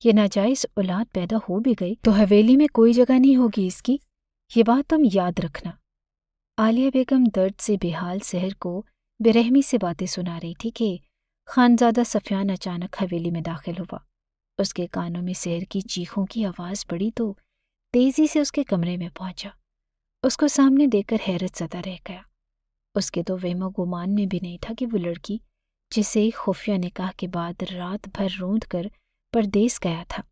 یہ ناجائز اولاد پیدا ہو بھی گئی تو حویلی میں کوئی جگہ نہیں ہوگی اس کی، یہ بات تم یاد رکھنا۔ عالیہ بیگم درد سے بے حال سحر کو بے رحمی سے باتیں سنا رہی تھی کہ خانزادہ سفیان اچانک حویلی میں داخل ہوا۔ اس کے کانوں میں سحر کی چیخوں کی آواز پڑی تو تیزی سے اس کے کمرے میں پہنچا۔ اس کو سامنے دیکھ کر حیرت زدہ رہ گیا۔ اس کے تو وہم و گمان میں بھی نہیں تھا کہ وہ لڑکی جسے خفیہ نکاح کے بعد رات بھر روند کر پردیس گیا تھا،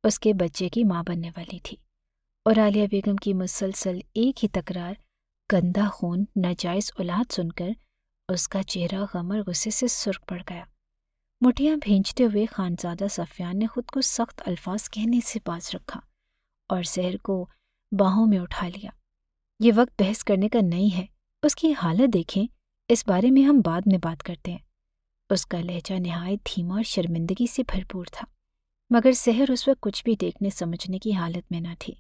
اس کے بچے کی ماں بننے والی تھی۔ اور عالیہ بیگم کی مسلسل ایک ہی تکرار، گندا خون، ناجائز اولاد سن کر اس کا چہرہ غم اور غصے سے سرخ پڑ گیا۔ مٹھیاں بھینچتے ہوئے خانزادہ سفیان نے خود کو سخت الفاظ کہنے سے باز رکھا اور سحر کو باہوں میں اٹھا لیا۔ یہ وقت بحث کرنے کا نہیں ہے، اس کی حالت دیکھیں، اس بارے میں ہم بعد میں بات کرتے ہیں۔ اس کا لہجہ نہایت دھیما اور شرمندگی سے بھرپور تھا، مگر سحر اس وقت کچھ بھی دیکھنے سمجھنے کی حالت میں نہ تھی۔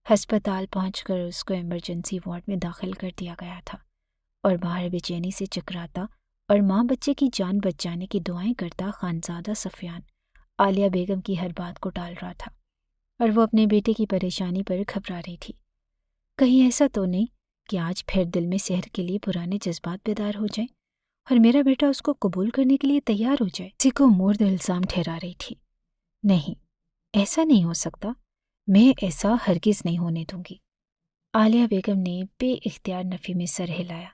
ہسپتال پہنچ کر اس کو ایمرجنسی وارڈ میں داخل کر دیا گیا تھا اور باہر بے چینی سے چکراتا اور ماں بچے کی جان بچ جانے کی دعائیں کرتا خانزادہ سفیان عالیہ بیگم کی ہر بات کو ٹال رہا تھا، اور وہ اپنے بیٹے کی پریشانی پر گھبرا رہی تھی۔ کہیں ایسا تو نہیں کہ آج پھر دل میں سحر کے لیے پرانے جذبات بیدار ہو جائیں اور میرا بیٹا اس کو قبول کرنے کے لیے تیار ہو جائے؟ اسی کو مورد الزام ٹھہرا رہی تھی۔ نہیں، ایسا نہیں ہو سکتا، میں ایسا ہرگز نہیں ہونے دوں گی۔ عالیہ بیگم نے بے اختیار نفی میں سر ہلایا۔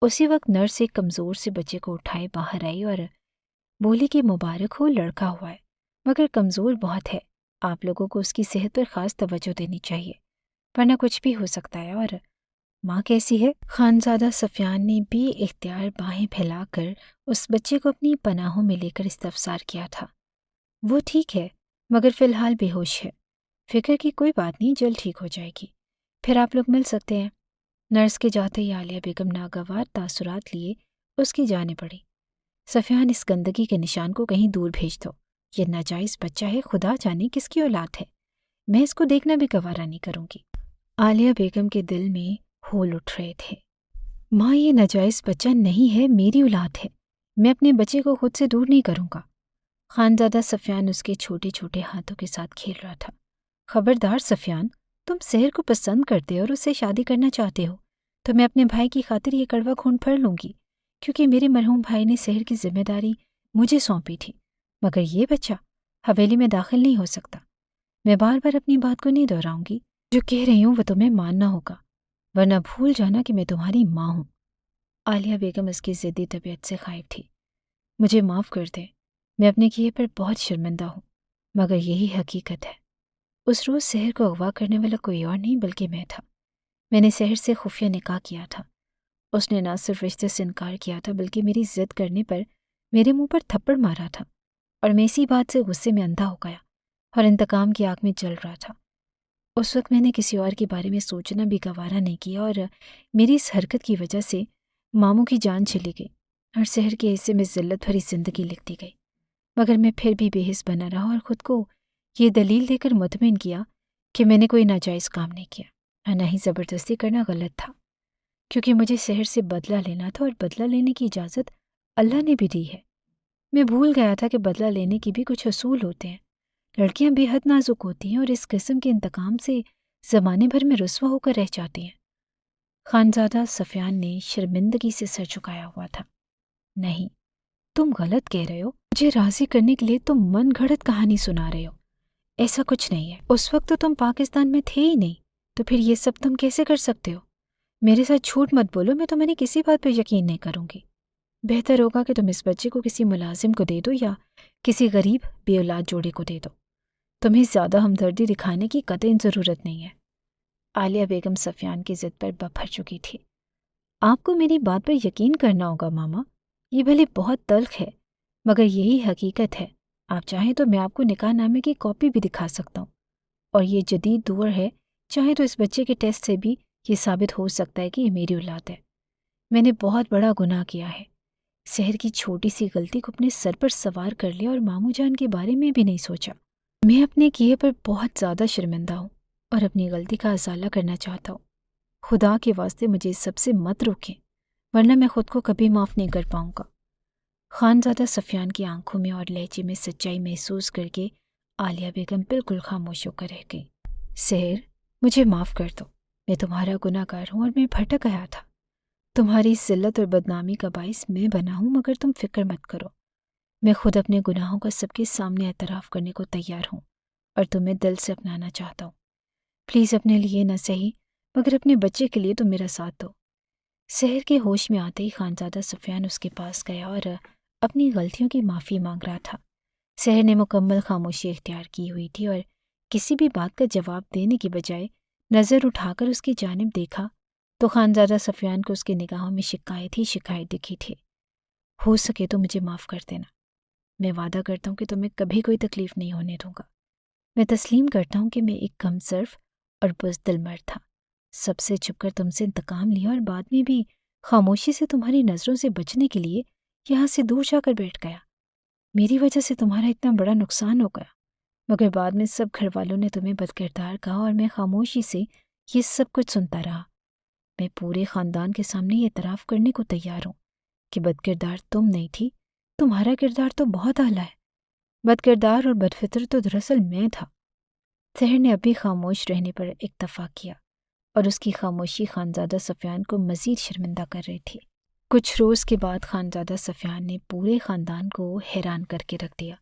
اسی وقت نرس ایک کمزور سے بچے کو اٹھائے باہر آئی اور بولی کہ مبارک ہو، لڑکا ہوا ہے مگر کمزور بہت ہے، آپ لوگوں کو اس کی صحت پر خاص توجہ دینی چاہیے ورنہ کچھ بھی ہو سکتا ہے۔ اور ماں کیسی ہے؟ خانزادہ سفیان نے بے اختیار باہیں پھیلا کر اس بچے کو اپنی پناہوں میں لے کر استفسار کیا تھا۔ وہ ٹھیک ہے مگر فی الحال بے ہوش ہے، فکر کی کوئی بات نہیں، جلد ٹھیک ہو جائے گی، پھر آپ لوگ مل سکتے ہیں۔ نرس کے جاتے ہی عالیہ بیگم ناگوار تاثرات لیے اس کی جانب بڑھی۔ سفیان، اس گندگی کے نشان کو کہیں دور بھیج دو، یہ ناجائز بچہ ہے، خدا جانے کس کی اولاد ہے، میں اس کو دیکھنا بھی گوارا نہیں کروں گی۔ عالیہ بیگم کے دل میں ہول اٹھ رہے تھے۔ ماں، یہ ناجائز بچہ نہیں ہے، میری اولاد ہے، میں اپنے بچے کو خود سے دور نہیں کروں گا۔ خانزادہ سفیان اس کے چھوٹے چھوٹے ہاتھوں کے ساتھ کھیل رہا تھا۔ خبردار سفیان، تم سحر کو پسند کرتے اور اس سے شادی کرنا چاہتے ہو تو میں اپنے بھائی کی خاطر یہ کڑوا خون پھڑ لوں گی، کیونکہ میرے مرحوم بھائی نے سحر کی ذمہ داری مجھے سونپی تھی، مگر یہ بچہ حویلی میں داخل نہیں ہو سکتا۔ میں بار بار اپنی بات کو نہیں دہراؤں گی، جو کہہ رہی ہوں وہ تمہیں ماننا ہوگا، ورنہ بھول جانا کہ میں تمہاری ماں ہوں۔ عالیہ بیگم اس کی ضدی طبیعت سے خائف تھی۔ مجھے معاف کر دے، میں اپنے کیے پر بہت شرمندہ ہوں، مگر یہی حقیقت ہے۔ اس روز سحر کو اغوا کرنے والا کوئی اور نہیں بلکہ میں تھا۔ میں نے سحر سے خفیہ نکاح کیا تھا۔ اس نے نہ صرف رشتے سے انکار کیا تھا بلکہ میری ضد کرنے پر میرے منہ پر تھپڑ مارا تھا، اور میں اسی بات سے غصے میں اندھا ہو گیا اور انتقام کی آگ میں جل رہا تھا۔ اس وقت میں نے کسی اور کے بارے میں سوچنا بھی گوارا نہیں کیا، اور میری اس حرکت کی وجہ سے ماموں کی جان چلی گئی اور سحر کے حصے میں ذلت بھری زندگی لکھ دی گئی، مگر میں پھر بھی بے حس بنا رہا اور خود کو یہ دلیل دے کر مطمئن کیا کہ میں نے کوئی ناجائز کام نہیں کیا اور نہ ہی زبردستی کرنا غلط تھا، کیونکہ مجھے سحر سے بدلہ لینا تھا اور بدلہ لینے کی اجازت اللہ نے بھی دی ہے۔ میں بھول گیا تھا کہ بدلہ لینے کی بھی کچھ اصول ہوتے ہیں۔ لڑکیاں بے حد نازک ہوتی ہیں اور اس قسم کے انتقام سے زمانے بھر میں رسوا ہو کر رہ جاتی ہیں۔ خانزادہ سفیان نے شرمندگی سے سر جھکایا ہوا تھا۔ نہیں، تم غلط کہہ رہے ہو، مجھے راضی کرنے کے لیے تم من گھڑت کہانی سنا رہے ہو، ایسا کچھ نہیں ہے۔ اس وقت تو تم پاکستان میں تھے ہی نہیں، تو پھر یہ سب تم کیسے کر سکتے ہو؟ میرے ساتھ جھوٹ مت بولو، میں تمہاری کسی بات پہ یقین نہیں کروں گی۔ بہتر ہوگا کہ تم اس بچے کو کسی ملازم کو دے دو یا کسی غریب بے اولاد جوڑے کو دے دو، تمہیں زیادہ ہمدردی دکھانے کی قطعی ضرورت نہیں ہے۔ عالیہ بیگم سفیان کی ضد پر بپھر چکی تھی۔ آپ کو میری بات پر یقین کرنا ہوگا ماما، یہ بھلے بہت تلخ ہے مگر یہی حقیقت ہے۔ آپ چاہیں تو میں آپ کو نکاح نامے کی کاپی بھی دکھا سکتا ہوں، اور یہ جدید دور ہے، چاہیں تو اس بچے کے ٹیسٹ سے بھی یہ ثابت ہو سکتا ہے کہ یہ میری اولاد ہے۔ میں نے بہت بڑا گناہ کیا ہے، سحر کی چھوٹی سی غلطی کو اپنے سر پر سوار کر لیا اور ماموں جان کے بارے میں بھی نہیں سوچا۔ میں اپنے کیے پر بہت زیادہ شرمندہ ہوں اور اپنی غلطی کا ازالہ کرنا چاہتا ہوں۔ خدا کے واسطے مجھے اس سب سے مت روکیں، ورنہ میں خود کو کبھی معاف نہیں کر پاؤں گا۔ خانزادہ سفیان کی آنکھوں میں اور لہجے میں سچائی محسوس کر کے عالیہ بیگم بالکل خاموش ہو کر رہ گئی۔ سحر، مجھے معاف کر دو، میں تمہارا گناہ گار ہوں اور میں بھٹک گیا تھا۔ تمہاری ذلت اور بدنامی کا باعث میں بنا ہوں، مگر تم فکر مت کرو، میں خود اپنے گناہوں کا سب کے سامنے اعتراف کرنے کو تیار ہوں اور تمہیں دل سے اپنانا چاہتا ہوں۔ پلیز اپنے لیے نہ صحیح مگر اپنے بچے کے لیے تم میرا ساتھ دو۔ سحر کے ہوش میں آتے ہی خانزادہ سفیان اس کے پاس گیا اور اپنی غلطیوں کی معافی مانگ رہا تھا۔ سحر نے مکمل خاموشی اختیار کی ہوئی تھی اور کسی بھی بات کا جواب دینے کی بجائے نظر اٹھا کر اس کی جانب دیکھا تو خانزادہ سفیان کو اس کی نگاہوں میں شکایت ہی شکایت دکھی تھی۔ ہو سکے تو مجھے معاف کر دینا، میں وعدہ کرتا ہوں کہ تمہیں کبھی کوئی تکلیف نہیں ہونے دوں گا۔ میں تسلیم کرتا ہوں کہ میں ایک کم صرف اور بزدل مرد تھا، سب سے چھپ کر تم سے انتقام لیا اور بعد میں بھی خاموشی سے تمہاری نظروں سے بچنے کے لیے یہاں سے دور جا کر بیٹھ گیا۔ میری وجہ سے تمہارا اتنا بڑا نقصان ہو گیا، مگر بعد میں سب گھر والوں نے تمہیں بدکردار کہا اور میں خاموشی سے یہ سب کچھ سنتا رہا۔ میں پورے خاندان کے سامنے یہ اعتراف کرنے کو تیار ہوں کہ بدکردار تم نہیں تھی، تمہارا کردار تو بہت اعلیٰ ہے۔ بدکردار اور بدفطر تو دراصل میں تھا۔ سحر نے ابھی خاموش رہنے پر اکتفا کیا اور اس کی خاموشی خانزادہ سفیان کو مزید شرمندہ کر رہی تھی۔ کچھ روز کے بعد خانزادہ سفیان نے پورے خاندان کو حیران کر کے رکھ دیا۔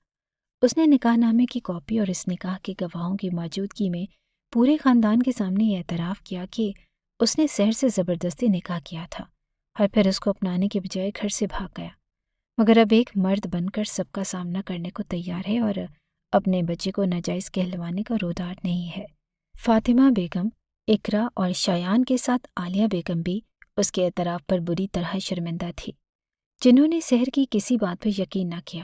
اس نے نکاح نامے کی کاپی اور اس نکاح کے گواہوں کی موجودگی میں پورے خاندان کے سامنے یہ اعتراف کیا کہ اس نے سحر سے زبردستی نکاح کیا تھا اور پھر اس کو اپنانے کے بجائے گھر سے بھاگ گیا، مگر اب ایک مرد بن کر سب کا سامنا کرنے کو تیار ہے اور اپنے بچے کو ناجائز کہلوانے کا رودار نہیں ہے۔ فاطمہ بیگم، اقرا اور شایان کے ساتھ عالیہ بیگم بھی اس کے اعتراف پر بری طرح شرمندہ تھی، جنہوں نے سحر کی کسی بات پر یقین نہ کیا۔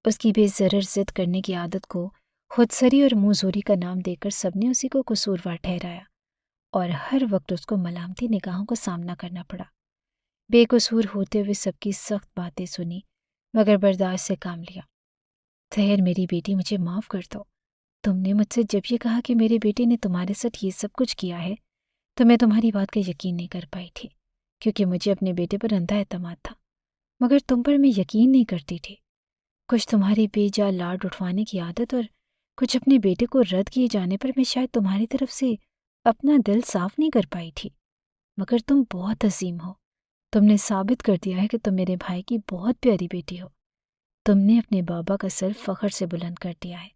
اس کی بے ضرر ضد کرنے کی عادت کو خود سری اور منہ زوری کا نام دے کر سب نے اسی کو قصوروار ٹھہرایا اور ہر وقت اس کو ملامتی نگاہوں کا سامنا کرنا پڑا۔ بے قصور ہوتے ہوئے سب کی سخت باتیں سنی مگر برداشت سے کام لیا۔ سحر، میری بیٹی، مجھے معاف کر دو۔ تم نے مجھ سے جب یہ کہا کہ میرے بیٹے نے تمہارے ساتھ یہ سب کچھ کیا ہے تو میں تمہاری بات کا یقین نہیں کر پائی تھی، کیونکہ مجھے اپنے بیٹے پر اندھا اعتماد تھا، مگر تم پر میں یقین نہیں کرتی تھی۔ کچھ تمہاری بے جا لاڈ اٹھوانے کی عادت اور کچھ اپنے بیٹے کو رد کیے جانے پر میں شاید تمہاری طرف سے اپنا دل صاف نہیں کر پائی تھی، مگر تم بہت عظیم ہو۔ تم نے ثابت کر دیا ہے کہ تم میرے بھائی کی بہت پیاری بیٹی ہو۔ تم نے اپنے بابا کا سر فخر سے بلند کر دیا ہے۔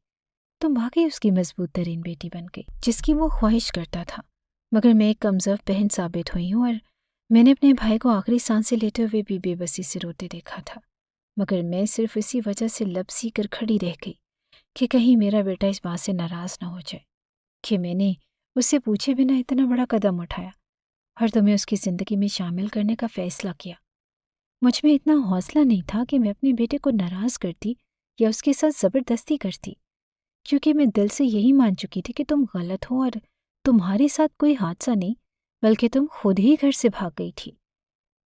تم واقعی اس کی مضبوط ترین بیٹی بن گئی جس کی وہ خواہش کرتا تھا، مگر میں ایک کمزور بہن ثابت ہوئی ہوں اور میں نے اپنے بھائی کو آخری سانسیں لیتے ہوئے بھی بے بسی سے روتے دیکھا تھا، مگر میں صرف اسی وجہ سے لب سی کر کھڑی رہ گئی کہ کہیں میرا بیٹا اس بات سے ناراض نہ ہو جائے کہ میں نے اس سے پوچھے بنا اتنا بڑا قدم اٹھایا اور تمہیں اس کی زندگی میں شامل کرنے کا فیصلہ کیا۔ مجھ میں اتنا حوصلہ نہیں تھا کہ میں اپنے بیٹے کو ناراض کرتی یا اس کے ساتھ زبردستی کرتی، کیونکہ میں دل سے یہی مان چکی تھی کہ تم غلط ہو اور تمہارے ساتھ کوئی حادثہ نہیں بلکہ تم خود ہی گھر سے بھاگ گئی تھی۔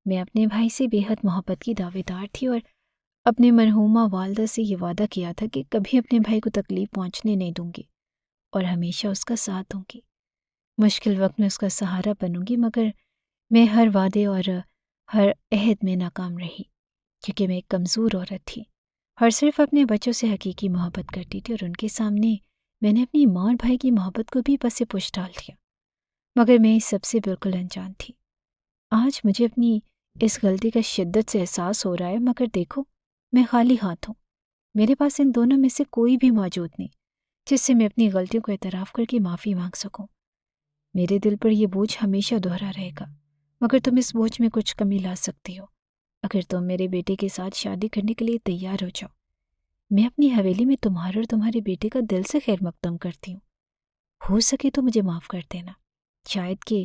میں اپنے بھائی سے بے حد محبت کی دعوے دار تھی اور اپنے مرحومہ والدہ سے یہ وعدہ کیا تھا کہ کبھی اپنے بھائی کو تکلیف پہنچنے نہیں دوں گی اور ہمیشہ اس کا ساتھ دوں گی، مشکل وقت میں اس کا سہارا بنوں گی، مگر میں ہر وعدے اور ہر عہد میں ناکام رہی کیونکہ میں ایک کمزور عورت تھی اور صرف اپنے بچوں سے حقیقی محبت کرتی تھی اور ان کے سامنے میں نے اپنی ماں اور بھائی کی محبت کو بھی پس پش ڈال دیا، مگر میں اس سب سے بالکل انجان تھی۔ آج مجھے اپنی اس غلطی کا شدت سے احساس ہو رہا ہے، مگر دیکھو میں خالی ہاتھ ہوں، میرے پاس ان دونوں میں سے کوئی بھی موجود نہیں جس سے میں اپنی غلطیوں کو اعتراف کر کے معافی مانگ سکوں۔ میرے دل پر یہ بوجھ ہمیشہ دوہرا رہے گا، مگر تم اس بوجھ میں کچھ کمی لا سکتی ہو اگر تم میرے بیٹے کے ساتھ شادی کرنے کے لیے تیار ہو جاؤ۔ میں اپنی حویلی میں تمہارے اور تمہارے بیٹے کا دل سے خیر مقدم کرتی ہوں، ہو سکے تو مجھے معاف کر دینا، شاید کہ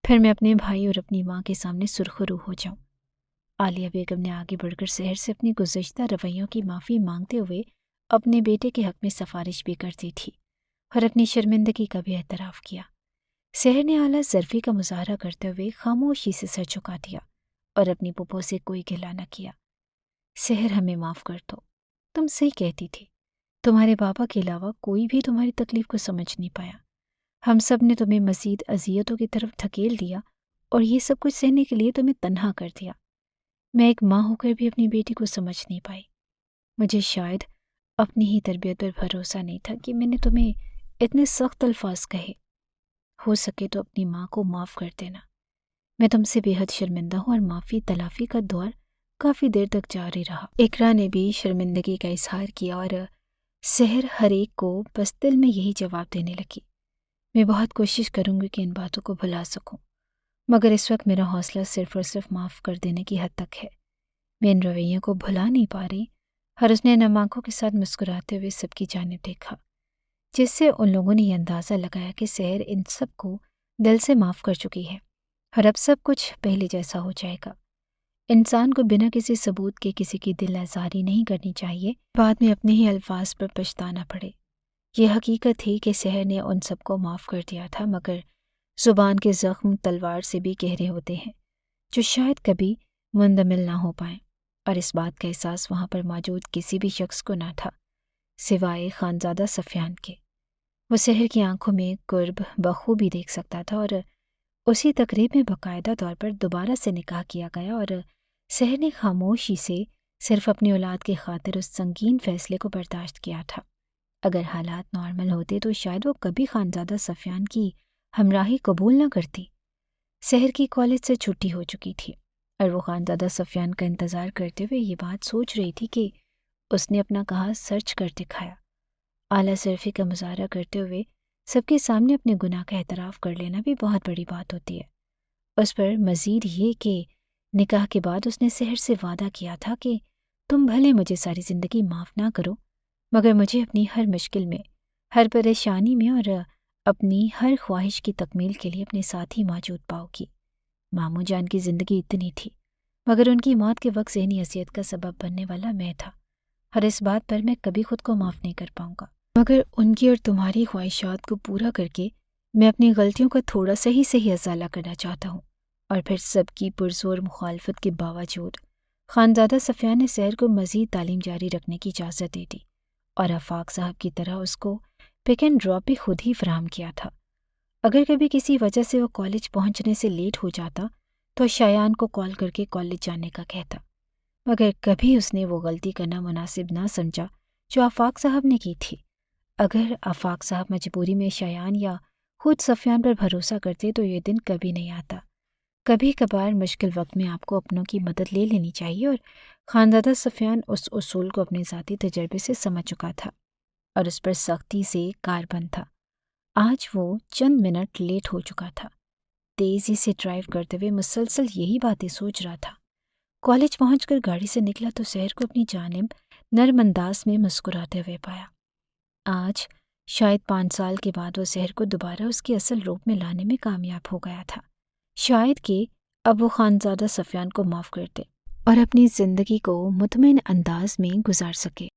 پھر میں اپنے بھائی اور اپنی ماں کے سامنے سرخ رو ہو جاؤں۔ عالیہ بیگم نے آگے بڑھ کر سحر سے اپنی گزشتہ رویوں کی معافی مانگتے ہوئے اپنے بیٹے کے حق میں سفارش بھی کرتی تھی اور اپنی شرمندگی کا بھی اعتراف کیا۔ سحر نے اعلیٰ ظرفی کا مظاہرہ کرتے ہوئے خاموشی سے سر جھکا دیا اور اپنی پھپھو سے کوئی گلہ نہ کیا۔ سحر، ہمیں معاف کر دو، تم صحیح کہتی تھی، تمہارے بابا کے علاوہ کوئی بھی تمہاری تکلیف کو سمجھ نہیں پایا، ہم سب نے تمہیں مزید اذیتوں کی طرف دھکیل دیا اور یہ سب کچھ سہنے کے لیے تمہیں تنہا کر دیا۔ میں ایک ماں ہو کر بھی اپنی بیٹی کو سمجھ نہیں پائی۔ مجھے شاید اپنی ہی تربیت پر بھروسہ نہیں تھا کہ میں نے تمہیں اتنے سخت الفاظ کہے۔ ہو سکے تو اپنی ماں کو معاف کر دینا۔ میں تم سے بے حد شرمندہ ہوں اور معافی تلافی کا دور کافی دیر تک جاری رہا۔ اقرا نے بھی شرمندگی کا اظہار کیا اور سحر ہر ایک کو بس دل میں یہی جواب دینے لگی، میں بہت کوشش کروں گی کہ ان باتوں کو بھلا سکوں، مگر اس وقت میرا حوصلہ صرف اور صرف معاف کر دینے کی حد تک ہے۔ میں ان رویوں کو بھلا نہیں پا رہی۔ ہر اس نے نم آنکھوں کے ساتھ مسکراتے ہوئے سب کی جانب دیکھا، جس سے ان لوگوں نے یہ اندازہ لگایا کہ سحر ان سب کو دل سے معاف کر چکی ہے اور اب سب کچھ پہلے جیسا ہو جائے گا۔ انسان کو بنا کسی ثبوت کے کسی کی دل آزاری نہیں کرنی چاہیے، بعد میں اپنے ہی الفاظ پر پچھتانا پڑے۔ یہ حقیقت تھی کہ سحر نے ان سب کو معاف کر دیا تھا، مگر زبان کے زخم تلوار سے بھی گہرے ہوتے ہیں جو شاید کبھی مندمل نہ ہو پائیں، اور اس بات کا احساس وہاں پر موجود کسی بھی شخص کو نہ تھا سوائے خانزادہ سفیان کے۔ وہ سحر کی آنکھوں میں قرب بخوبی دیکھ سکتا تھا، اور اسی تقریب میں باقاعدہ طور پر دوبارہ سے نکاح کیا گیا، اور سحر نے خاموشی سے صرف اپنی اولاد کی خاطر اس سنگین فیصلے کو برداشت کیا تھا۔ اگر حالات نارمل ہوتے تو شاید وہ کبھی خانزادہ سفیان کی ہمراہی قبول نہ کرتی۔ سحر کی کالج سے چھٹی ہو چکی تھی اور وہ خانزادہ سفیان کا انتظار کرتے ہوئے یہ بات سوچ رہی تھی کہ اس نے اپنا کہا سرچ کر دکھایا۔ اعلیٰ صرفی کا مظاہرہ کرتے ہوئے سب کے سامنے اپنے گناہ کا اعتراف کر لینا بھی بہت بڑی بات ہوتی ہے۔ اس پر مزید یہ کہ نکاح کے بعد اس نے سحر سے وعدہ کیا تھا کہ تم بھلے مجھے ساری زندگی معاف نہ کرو، مگر مجھے اپنی ہر مشکل میں، ہر پریشانی میں اور اپنی ہر خواہش کی تکمیل کے لیے اپنے ساتھ ہی موجود پاؤ گی۔ ماموں جان کی زندگی اتنی تھی، مگر ان کی موت کے وقت ذہنی اذیت کا سبب بننے والا میں تھا، اور اس بات پر میں کبھی خود کو معاف نہیں کر پاؤں گا، مگر ان کی اور تمہاری خواہشات کو پورا کر کے میں اپنی غلطیوں کا تھوڑا صحیح ازالہ کرنا چاہتا ہوں۔ اور پھر سب کی پرزور مخالفت کے باوجود خانزادہ سفیان نے سحر کو مزید تعلیم جاری رکھنے کی اجازت دے دی، اور آفاق صاحب کی طرح اس کو پک اینڈ ڈراپ بھی خود ہی فراہم کیا تھا۔ اگر کبھی کسی وجہ سے وہ کالج پہنچنے سے لیٹ ہو جاتا تو شایان کو کال کر کے کالج جانے کا کہتا، مگر کبھی اس نے وہ غلطی کرنا مناسب نہ سمجھا جو آفاق صاحب نے کی تھی۔ اگر آفاق صاحب مجبوری میں شایان یا خود سفیان پر بھروسہ کرتے تو یہ دن کبھی نہیں آتا۔ کبھی کبھار مشکل وقت میں آپ کو اپنوں کی مدد لے لینی چاہیے، اور خانزادہ سفیان اس اصول کو اپنے ذاتی تجربے سے سمجھ چکا تھا اور اس پر سختی سے کاربند تھا۔ آج وہ چند منٹ لیٹ ہو چکا تھا، تیزی سے ڈرائیو کرتے ہوئے مسلسل یہی باتیں سوچ رہا تھا۔ کالج پہنچ کر گاڑی سے نکلا تو سحر کو اپنی جانب نرم انداز میں مسکراتے ہوئے پایا۔ آج شاید 5 سال کے بعد وہ سحر کو دوبارہ اس کی اصل روپ میں لانے میں کامیاب ہو گیا تھا۔ شاید کہ اب وہ خانزادہ سفیان کو معاف کر دے اور اپنی زندگی کو مطمئن انداز میں گزار سکے۔